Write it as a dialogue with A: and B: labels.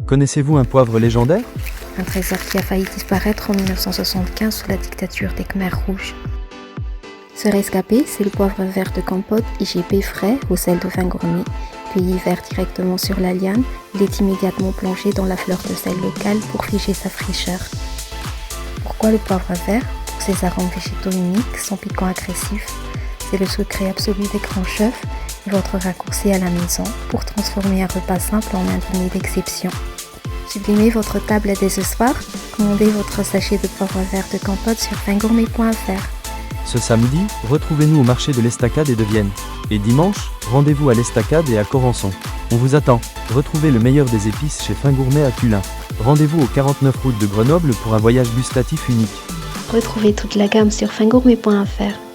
A: Connaissez-vous un poivre légendaire?
B: Un trésor qui a failli disparaître en 1975 sous la dictature des Khmers rouges. Ce rescapé, c'est le poivre vert de Kampot IGP frais au sel de vin gourmet. Cueilli vert directement sur la liane, il est immédiatement plongé dans la fleur de sel locale pour figer sa fraîcheur. Pourquoi le poivre vert? Pour ses arômes végétaux uniques, son piquant agressif. C'est le secret absolu des grands chefs et votre raccourci à la maison pour transformer un repas simple en un dîner d'exception. Sublimez votre table dès ce soir, commandez votre sachet de poivre vert de Kampot sur vingourmet.fr.
A: Ce samedi, retrouvez-nous au marché de l'Estacade et de Vienne. Et dimanche, rendez-vous à l'Estacade et à Corançon. On vous attend. Retrouvez le meilleur des épices chez Fin Gourmet à Cullin. Rendez-vous au 49 route de Grenoble pour un voyage gustatif unique.
B: Retrouvez toute la gamme sur vingourmet.fr.